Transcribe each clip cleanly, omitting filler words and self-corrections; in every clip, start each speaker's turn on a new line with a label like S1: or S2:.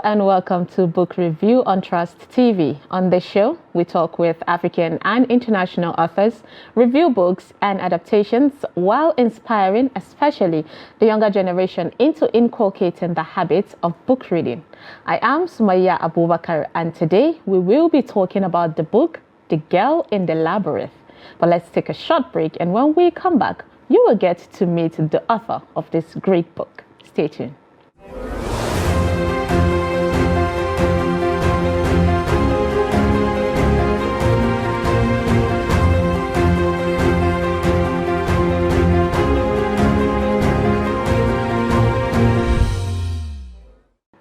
S1: and welcome to Book Review on Trust TV. On this show, we talk with African and international authors, review books and adaptations while inspiring especially the younger generation into inculcating the habits of book reading. I am Sumaya Abubakar, and today we will be talking about the book, The Girl in the Labyrinth. But let's take a short break, and when we come back, you will get to meet the author of this great book. Stay tuned.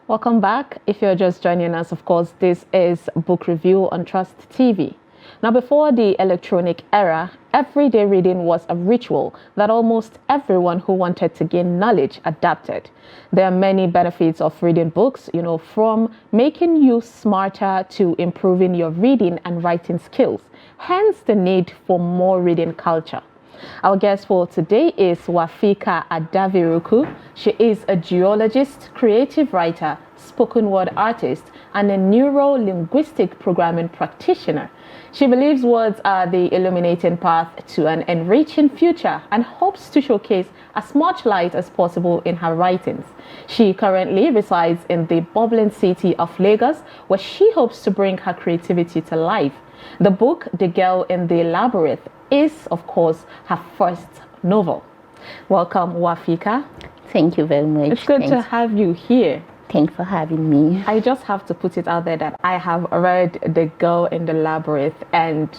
S1: Welcome back. If you're just joining us, of course, this is Book Review on Trust TV. Now, before the electronic era, everyday reading was a ritual that almost everyone who wanted to gain knowledge adapted. There are many benefits of reading books, from making you smarter to improving your reading and writing skills, hence the need for more reading culture. Our guest for today is Wafika Adaviruku. She is a geologist, creative writer, spoken word artist, and a neuro-linguistic programming practitioner. She believes words are the illuminating path to an enriching future and hopes to showcase as much light as possible in her writings. She currently resides in the bubbling city of Lagos, where she hopes to bring her creativity to life. The book, The Girl in the Labyrinth, is, of course, her first novel. Welcome, Wafika.
S2: Thank you very much.
S1: It's good to have you here.
S2: Thanks for having me.
S1: I just have to put it out there that I have read The Girl in the Labyrinth, and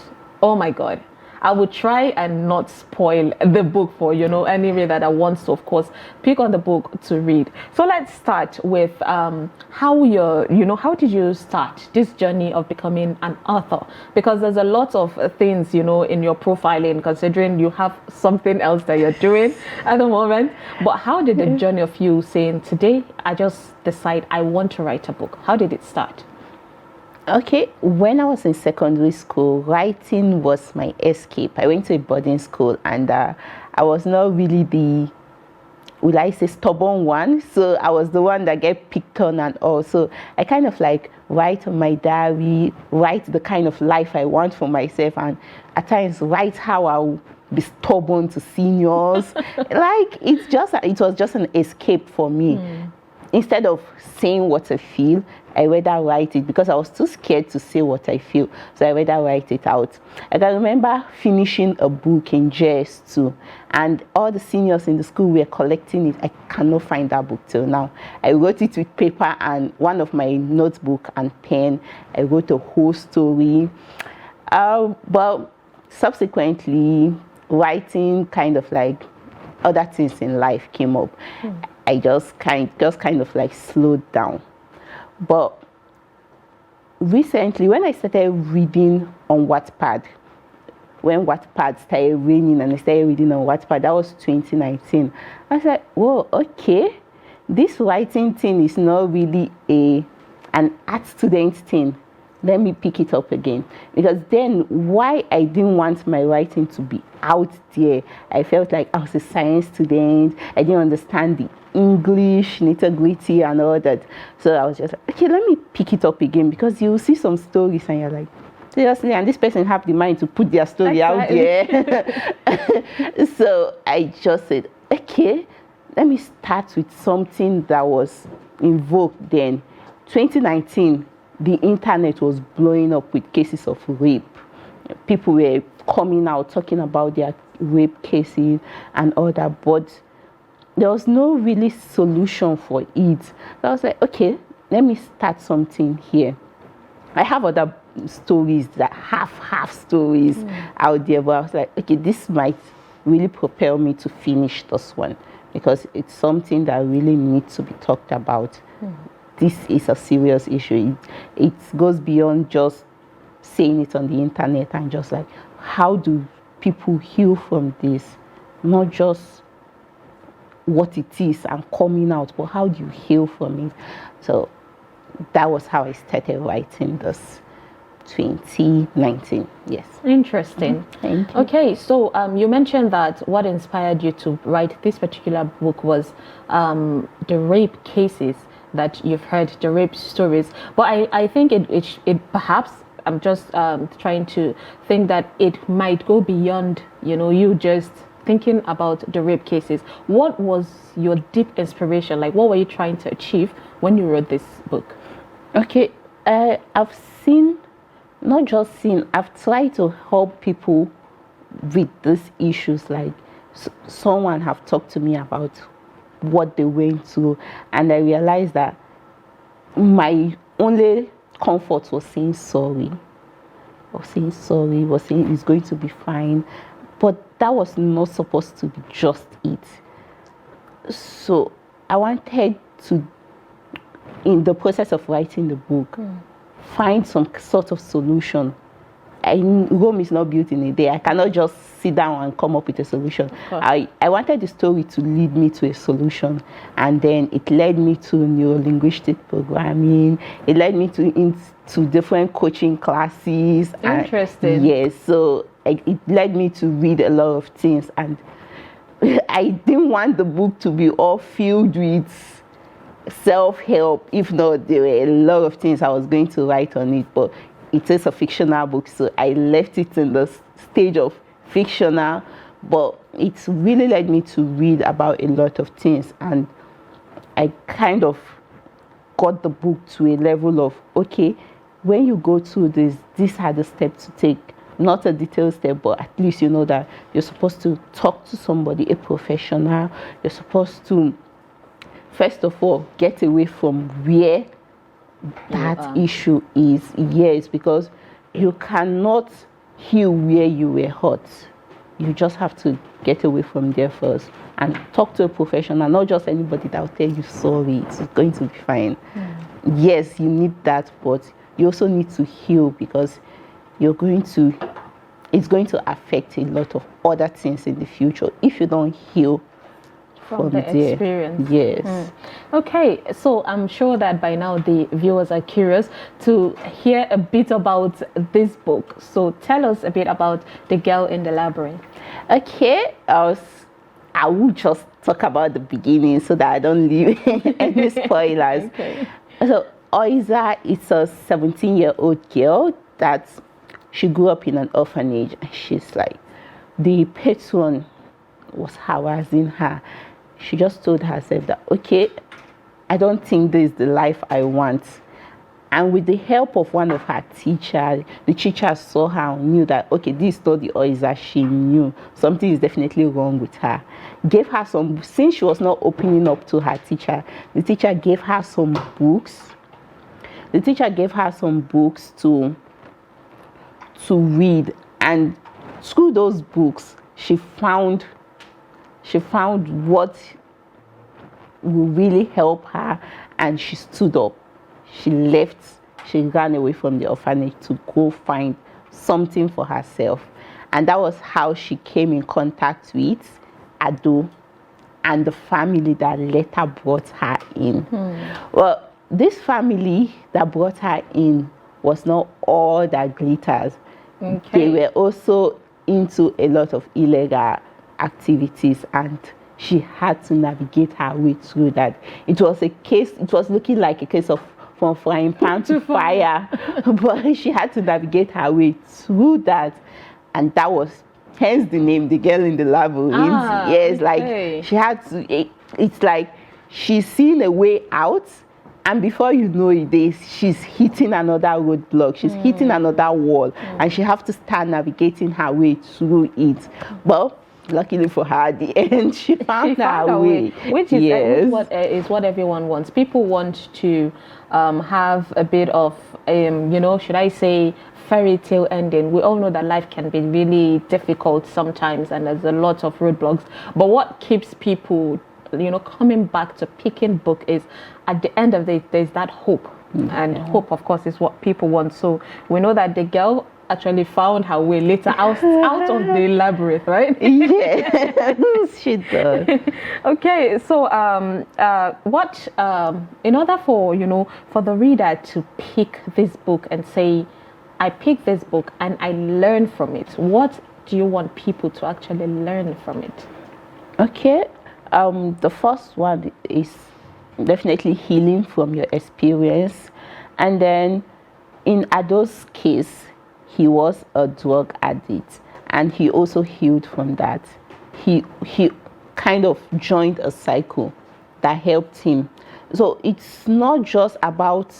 S1: oh my God, I would try and not spoil the book for any reader that wants to, of course, pick on the book to read. So let's start with how did you start this journey of becoming an author? Because there's a lot of things in your profiling, considering you have something else that you're doing at the moment. But how did the journey of you saying today I just decide I want to write a book? How did it start?
S2: Okay, when I was in secondary school, writing was my escape. I went to a boarding school, and I was not really the, will I say, stubborn one. So I was the one that get picked on and all. So I kind of like write on my diary, write the kind of life I want for myself, and at times write how I'll be stubborn to seniors. It was just an escape for me. Instead of saying what I feel, I rather write it, because I was too scared to say what I feel. So I rather write it out. I can remember finishing a book in JS2, and all the seniors in the school were collecting it. I cannot find that book till now. I wrote it with paper and one of my notebook and pen. I wrote a whole story. But subsequently, writing kind of like other things in life came up. I just kind of like slowed down. But recently, when I started reading on Wattpad, when Wattpad started raining and I started reading on Wattpad, that was 2019. I was like, whoa, okay, this writing thing is not really an art student thing. Let me pick it up again. Because then, why I didn't want my writing to be out there, I felt like I was a science student. I didn't understand the English, nitty-gritty and all that. So I was just like, okay, let me pick it up again, because you see some stories and you're like, seriously, and this person have the mind to put their story out there. So I just said, okay, let me start with something that was in vogue then. 2019, the internet was blowing up with cases of rape. People were coming out talking about their rape cases and all that, but there was no really solution for it. So I was like, okay, let me start something here. I have other stories that half stories out there, but I was like, okay, this might really propel me to finish this one, because it's something that really needs to be talked about. This is a serious issue. It goes beyond just saying it on the internet and just like, how do people heal from this? Not just what it is and coming out, but how do you heal from it? So that was how I started writing this 2019. Yes.
S1: Interesting.
S2: Thank you.
S1: Okay, so you mentioned that what inspired you to write this particular book was the rape cases that you've heard the rape stories. But I think it perhaps, I'm just trying to think that it might go beyond, you just thinking about the rape cases. What was your deep inspiration? Like, what were you trying to achieve when you wrote this book?
S2: Okay, I've seen, not just seen, I've tried to help people with these issues. Like, someone have talked to me about what they went through, and I realized that my only comfort was saying sorry. Was saying it's going to be fine. But that was not supposed to be just it. So I wanted to, in the process of writing the book, find some sort of solution. Rome is not built in a day. I cannot just sit down and come up with a solution. I wanted the story to lead me to a solution, and then it led me to neurolinguistic programming. It led me into different coaching classes.
S1: Interesting.
S2: Yes, so it led me to read a lot of things, and I didn't want the book to be all filled with self-help. If not, there were a lot of things I was going to write on it, but it is a fictional book, so I left it in the stage of fictional, but it really led me to read about a lot of things, and I kind of got the book to a level of, okay, when you go through this, these are the steps to take. Not a detailed step, but at least you know that you're supposed to talk to somebody, a professional. You're supposed to, first of all, get away from where that issue is. Yes, because you cannot heal where you were hurt. You just have to get away from there first and talk to a professional, not just anybody that will tell you sorry, it's going to be fine. Yes, you need that, but you also need to heal, because it's going to affect a lot of other things in the future if you don't heal
S1: from the experience.
S2: Yes.
S1: Okay, so I'm sure that by now the viewers are curious to hear a bit about this book. So tell us a bit about The Girl in the Labyrinth.
S2: Okay, I will just talk about the beginning so that I don't leave any spoilers.
S1: Okay.
S2: So Oiza is a 17-year-old girl that she grew up in an orphanage, and she's like, the patron was harassing her. She just told herself that, okay, I don't think this is the life I want. And with the help of one of her teachers, the teacher saw her and knew that, okay, this is not the Oiza she knew. Something is definitely wrong with her. Gave her some, since she was not opening up to her teacher, the teacher gave her some books. The teacher gave her some books to read, and through those books, she found what will really help her, and she stood up. She ran away from the orphanage to go find something for herself. And that was how she came in contact with Ado and the family that later brought her in. Well, this family that brought her in was not all that glitters. They were also into a lot of illegal activities, and she had to navigate her way through that. It was looking like a case of from frying pan to fire, but she had to navigate her way through that, and that was hence the name, The Girl in the Labyrinth. Yes, like she had to, it's like she's seen a way out, and before you know it, she's hitting another roadblock, she's hitting another wall, and she have to start navigating her way through it. But luckily for her, at the end, she found her way.
S1: Which is what everyone wants. People want to have a bit of, should I say, fairy tale ending. We all know that life can be really difficult sometimes, and there's a lot of roadblocks. But what keeps people, coming back to picking book is, at the end of the day, there's that hope. And hope, of course, is what people want. So we know that the girl actually found her way later out of the labyrinth, right?
S2: Yes, she does.
S1: Okay, so what in order for for the reader to pick this book and say, I picked this book and I learned from it, what do you want people to actually learn from it?
S2: Okay, the first one is definitely healing from your experience. And then in Ado's case, he was a drug addict, and he also healed from that. He kind of joined a cycle that helped him. So it's not just about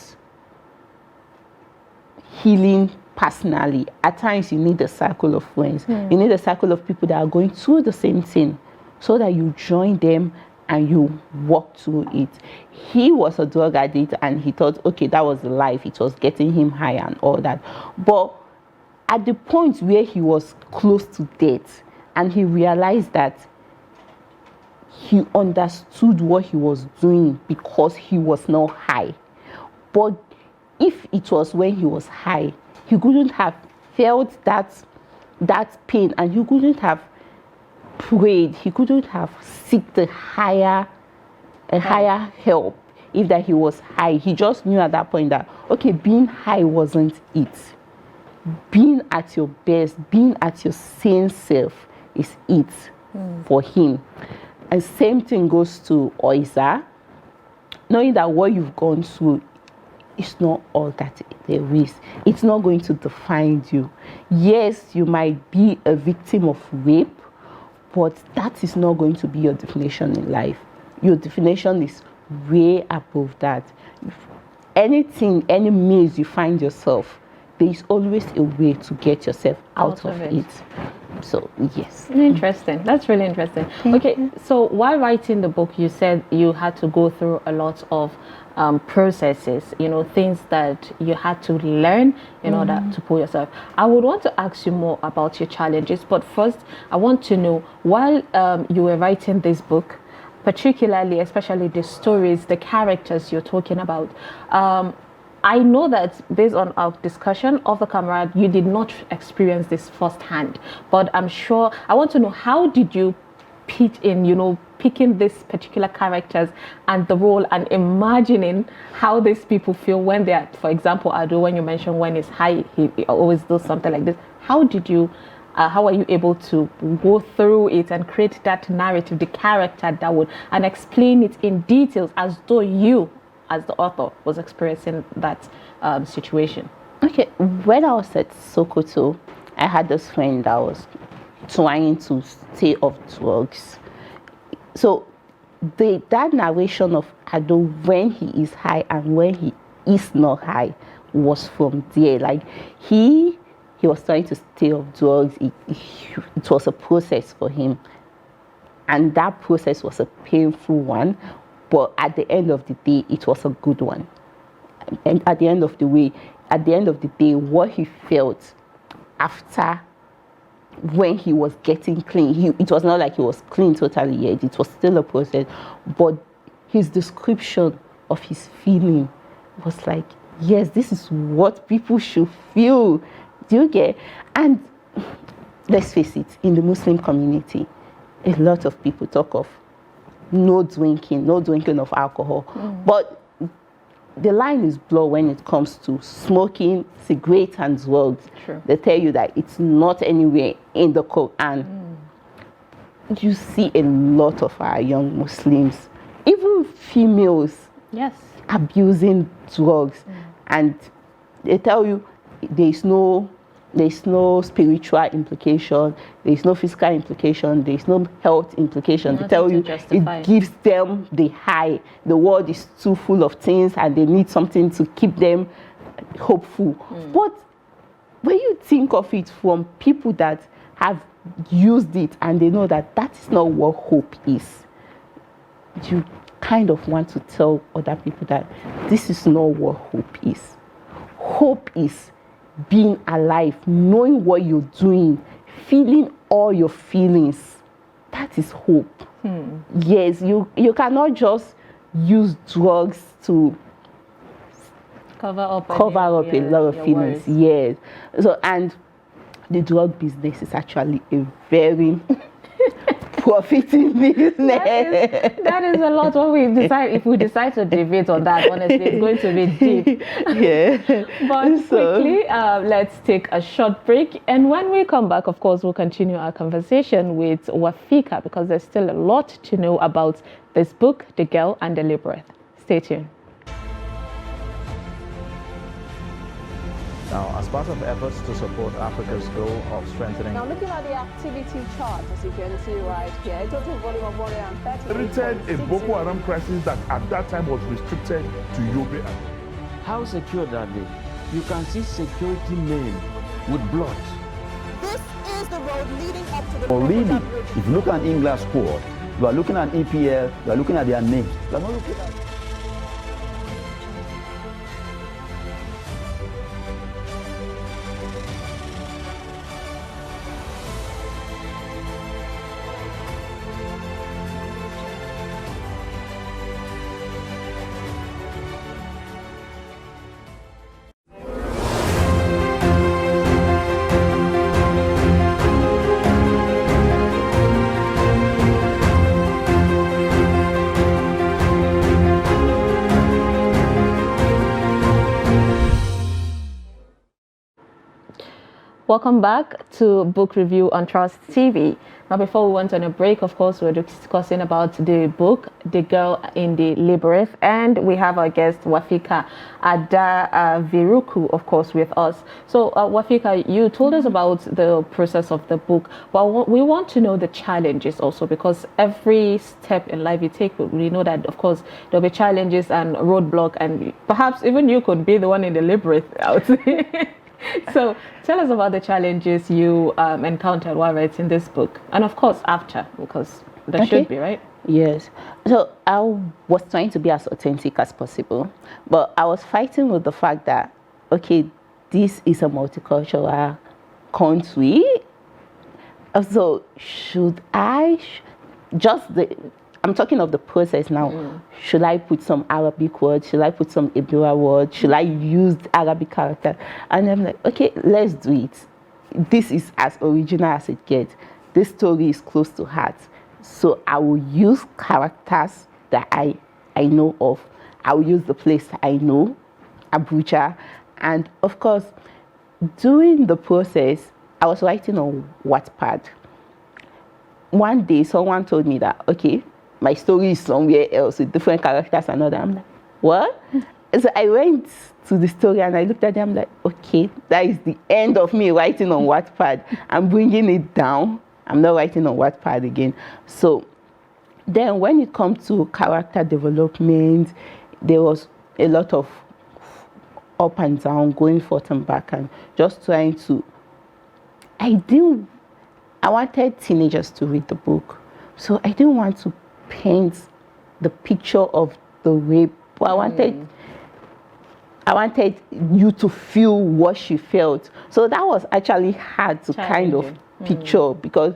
S2: healing personally. At times you need a circle of friends. You need a circle of people that are going through the same thing, so that you join them and you walk through it. He was a drug addict and he thought, okay, that was the life. It was getting him high and all that. But at the point where he was close to death and he realized that he understood what he was doing because he was now high. But if it was when he was high, he couldn't have felt that pain, and he couldn't have prayed, he couldn't have seeked a higher help if that he was high. He just knew at that point that, okay, being high wasn't it. Being at your best, being at your sane self is it for him. And same thing goes to Oisa, knowing that what you've gone through is not all that there is. It's not going to define you. Yes, you might be a victim of rape, but that is not going to be your definition in life. Your definition is way above that. Anything, any means you find yourself, there is always a way to get yourself out of it. So, yes.
S1: Interesting. That's really interesting. Okay, so while writing the book, you said you had to go through a lot of processes, things that you had to learn in order to pull yourself. I would want to ask you more about your challenges, but first, I want to know, while you were writing this book, particularly, especially the stories, the characters you're talking about, I know that based on our discussion off the camera, you did not experience this firsthand, but I'm sure, I want to know, how did you pitch in, picking these particular characters and the role and imagining how these people feel when they're, for example, Ado, when you mentioned when he's high, he always does something like this. How are you able to go through it and create that narrative, the character that would, and explain it in details as though you, as the author, was experiencing that situation?
S2: Okay, when I was at Sokoto, I had this friend that was trying to stay off drugs. So that narration of Ado when he is high and when he is not high was from there. Like he was trying to stay off drugs. It was a process for him, and that process was a painful one. But at the end of the day, it was a good one. And at the end of the day, what he felt after, when he was getting clean, it was not like he was clean totally yet. It was still a process. But his description of his feeling was like, yes, this is what people should feel. Do you get? And let's face it, in the Muslim community, a lot of people talk of no drinking of alcohol. But the line is blurred when it comes to smoking, cigarettes, and drugs.
S1: True.
S2: They tell you that it's not anywhere in the Quran. You see a lot of our young Muslims, even females,
S1: Yes.
S2: abusing drugs, and they tell you there's no spiritual implication, there's no physical implication, there's no health implication. They tell you it gives them the high. The world is too full of things and they need something to keep them hopeful. But when you think of it from people that have used it and they know that that is not what hope is, you kind of want to tell other people that this is not what hope is. Hope is being alive, knowing what you're doing, feeling all your feelings. That is hope. Yes, you cannot just use drugs to
S1: cover up
S2: a lot of feelings. Yes. So, and the drug business is actually a very profiting business.
S1: That is a lot. If we decide to debate on that, honestly, it's going to be deep.
S2: Yeah.
S1: But quickly, let's take a short break. And when we come back, of course, we'll continue our conversation with Wafika, because there's still a lot to know about this book, The Girl and the Labyrinth. Stay tuned.
S3: Now, as part of efforts to support Africa's goal of strengthening...
S4: Now, looking at the activity chart, as you can see right here, a total volume of 130.
S5: Created a Boko Haram crisis that at that time was restricted to Yobe.
S6: How secure are they? You can see security men with blood.
S4: This is the road leading up to the...
S7: Or really, if you look at England squad, you are looking at EPL, you are looking at their names. You are not looking at...
S1: Welcome back to Book Review on Trust TV. Now, before we went on a break, of course, we were discussing about the book, The Girl in the Labyrinth, and we have our guest, Wafika Viruku, of course, with us. So, Wafika, you told us about the process of the book, but we want to know the challenges also, because every step in life you take, we know that, of course, there'll be challenges and roadblock, and perhaps even you could be the one in the labyrinth, I would say. So tell us about the challenges you encountered while writing this book, and of course after, because there should be, right?
S2: Yes. So I was trying to be as authentic as possible, but I was fighting with the fact that, okay, this is a multicultural country. So should I I'm talking of the process now. Should I put some Arabic words? Should I put some Ibra words? Should I use Arabic character? And I'm like, okay, let's do it. This is as original as it gets. This story is close to heart. So I will use characters that I know of. I will use the place I know, Abuja. And of course, during the process, I was writing on Wattpad. One day, someone told me that, okay, my story is somewhere else with different characters and all that. I'm like, what? So I went to the story and I looked at them like, okay, that is the end of me writing on Wattpad. I'm bringing it down. I'm not writing on Wattpad again. So then when it comes to character development, there was a lot of up and down, going forth and back, and just trying to, I wanted teenagers to read the book. So I didn't want to paint the picture of the rape, but I wanted you to feel what she felt. So that was actually hard to kind of picture, because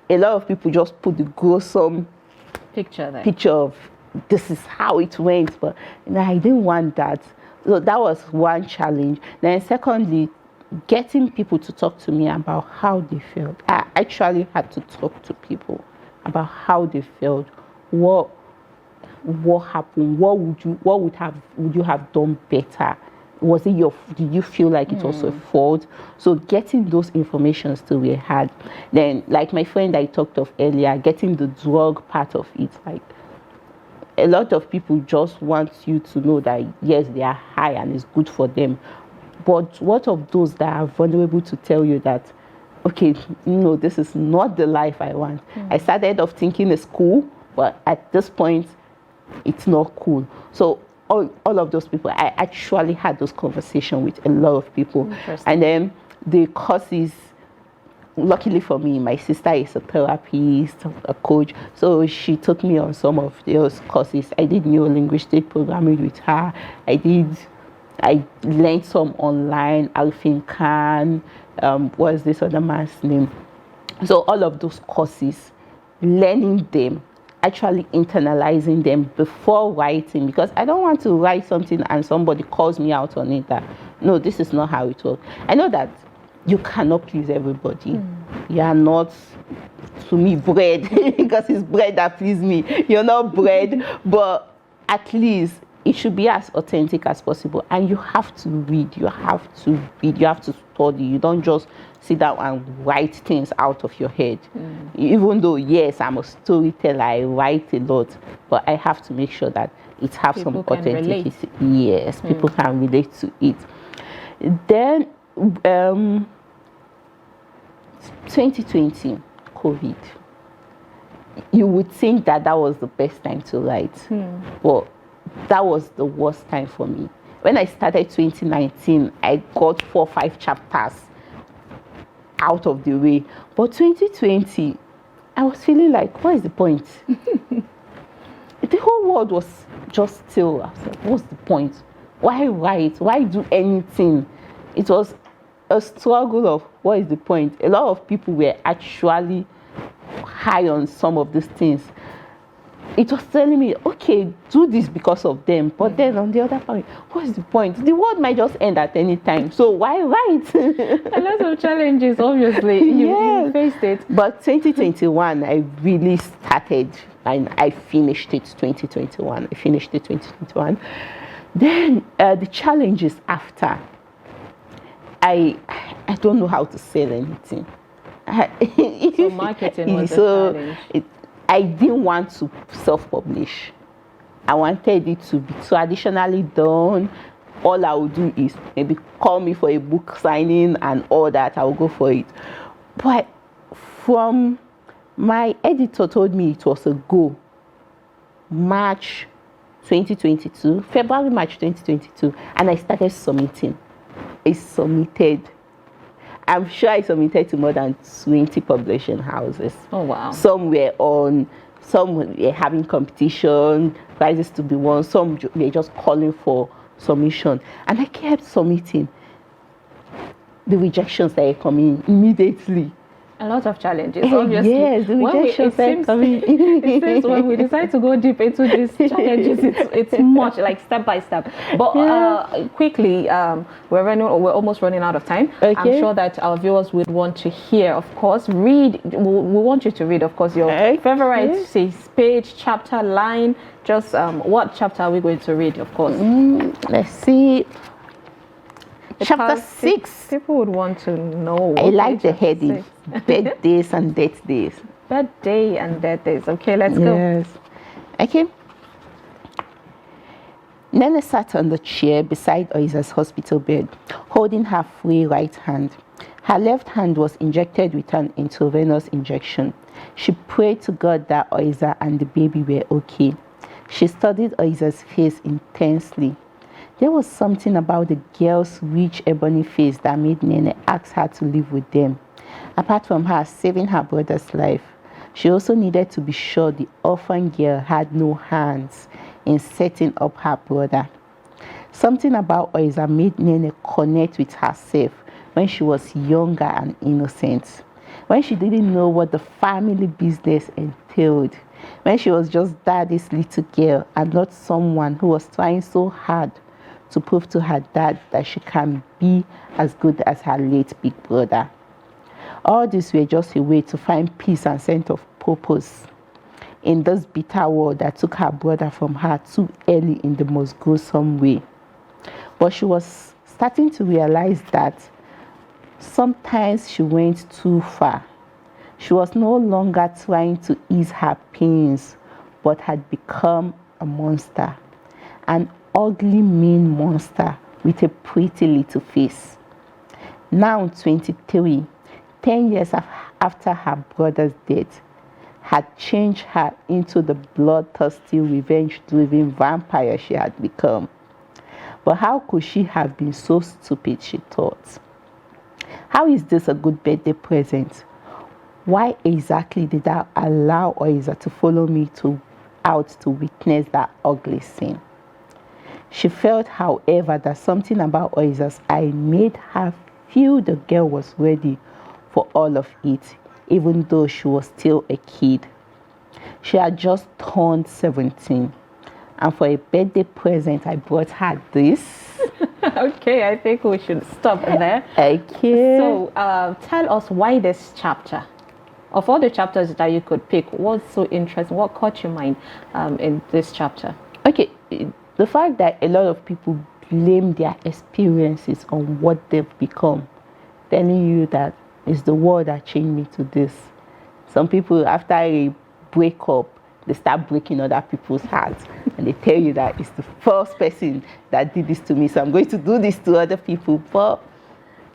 S2: a lot of people just put the gruesome picture of this is how it went, but I didn't want that. So that was one challenge. Then secondly, getting people to talk to me about how they felt. I actually had to talk to people about how they felt. What happened? What would you have done better? Was it did you feel like it was a fault? So getting those informations till we had. Then, like my friend I talked of earlier, getting the drug part of it. Like, a lot of people just want you to know that yes, they are high and it's good for them. But what of those that are vulnerable to tell you that, okay, no, this is not the life I want. I started off thinking it's cool, but at this point, it's not cool. So all of those people, I actually had those conversations with a lot of people. And then the courses, luckily for me, my sister is a therapist, a coach, so she took me on some of those courses. I did neurolinguistic programming with her. I learned some online, Alfin Khan, what's this other man's name? So all of those courses, learning them, actually internalizing them before writing, because I don't want to write something and somebody calls me out on it that, no, this is not how it works. I know that you cannot please everybody. You are not, to me, bread, because it's bread that pleases me. You're not bread, but at least it should be as authentic as possible. And you have to read, you have to study. You don't just sit down and write things out of your head. Even though, yes, I'm a storyteller, I write a lot, but I have to make sure that it have
S1: People
S2: some
S1: can relate.
S2: authenticity. Yes, people can relate to it. Then 2020 COVID, you would think that was the best time to write, but that was the worst time for me. When I started 2019, I got 4 or 5 chapters out of the way, but 2020 I was feeling like, what is the point? The whole world was just still. I was like, what's the point? Why write? Why do anything? It was a struggle of what is the point? A lot of people were actually high on some of these things. It was telling me, okay, do this because of them. But then on the other point, what is the point? The world might just end at any time. So why write?
S1: A lot of challenges, obviously. You faced it.
S2: But 2021, I really started and I finished it 2021. I finished it 2021. Then the challenges after, I don't know how to sell anything.
S1: So marketing was a challenge.
S2: I didn't want to self-publish. I wanted it to be traditionally done. All I would do is maybe call me for a book signing and all that. I will go for it. But from my editor told me it was a go. March 2022, February, March 2022, and I started submitting. I submitted. I'm sure I submitted to more than 20 publishing houses.
S1: Oh, wow.
S2: Some were having competition, prizes to be won. Some were just calling for submission. And I kept submitting. The rejections started coming immediately.
S1: A lot of challenges, obviously.
S2: Yes, the rejections started coming.
S1: It seems when we decide to go deep into these challenges, it's much like step by step. But quickly, we're almost running out of time.
S2: Okay.
S1: I'm sure that our viewers would want to hear, of course. We want you to read, of course, your favorite page, chapter, line. Just what chapter are we going to read, of course?
S2: Let's see. Chapter 6.
S1: People would want to know.
S2: I like the heading. Birthdays and death days.
S1: Birthday and death days. Okay, let's go.
S2: Yes. Okay. Nene sat on the chair beside Oiza's hospital bed, holding her free right hand. Her left hand was injected with an intravenous injection. She prayed to God that Oiza and the baby were okay. She studied Oiza's face intensely. There was something about the girl's rich ebony face that made Nene ask her to live with them. Apart from her saving her brother's life, she also needed to be sure the orphan girl had no hands in setting up her brother. Something about Oiza made Nene connect with herself when she was younger and innocent, when she didn't know what the family business entailed, when she was just daddy's little girl and not someone who was trying so hard to prove to her dad that she can be as good as her late big brother. All this were just a way to find peace and sense of purpose in this bitter world that took her brother from her too early in the most gruesome way. But she was starting to realize that sometimes she went too far. She was no longer trying to ease her pains, but had become a monster, an ugly, mean monster with a pretty little face. Now 23, 10 years after her brother's death, had changed her into the bloodthirsty, revenge-driven vampire she had become. But how could she have been so stupid, she thought. How is this a good birthday present? Why exactly did I allow Oiza to follow me out to witness that ugly scene? She felt, however, that something about Oiza's eye made her feel the girl was ready for all of it, even though she was still a kid. She had just turned 17, and for a birthday present, I brought her this.
S1: Okay, I think we should stop there.
S2: Okay.
S1: So, tell us why this chapter. Of all the chapters that you could pick, what's so interesting? What caught your mind in this chapter?
S2: Okay. The fact that a lot of people blame their experiences on what they've become, telling you that it's the world that changed me to this. Some people, after a breakup, they start breaking other people's hearts. And they tell you that it's the first person that did this to me, so I'm going to do this to other people. But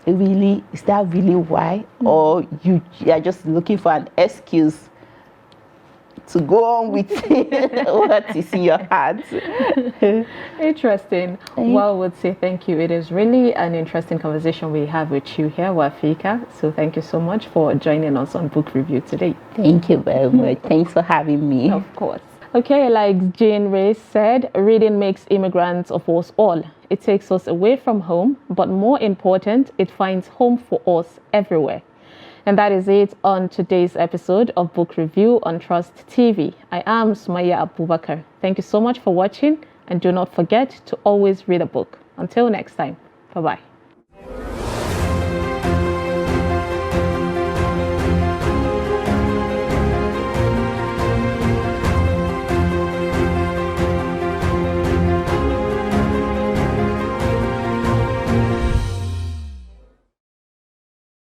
S2: really, is that really why? Or you are just looking for an excuse to go on with what is in your heart?
S1: Interesting. Well, I would say thank you. It is really an interesting conversation we have with you here, Wafika. So thank you so much for joining us on Book Review today.
S2: Thank you very much. Thanks for having me.
S1: Of course. Okay, like Jane Ray said, reading makes immigrants of us all. It takes us away from home, but more important, it finds home for us everywhere. And that is it on today's episode of Book Review on Trust TV. I am Sumaya Abubakar. Thank you so much for watching, and do not forget to always read a book. Until next time, bye-bye.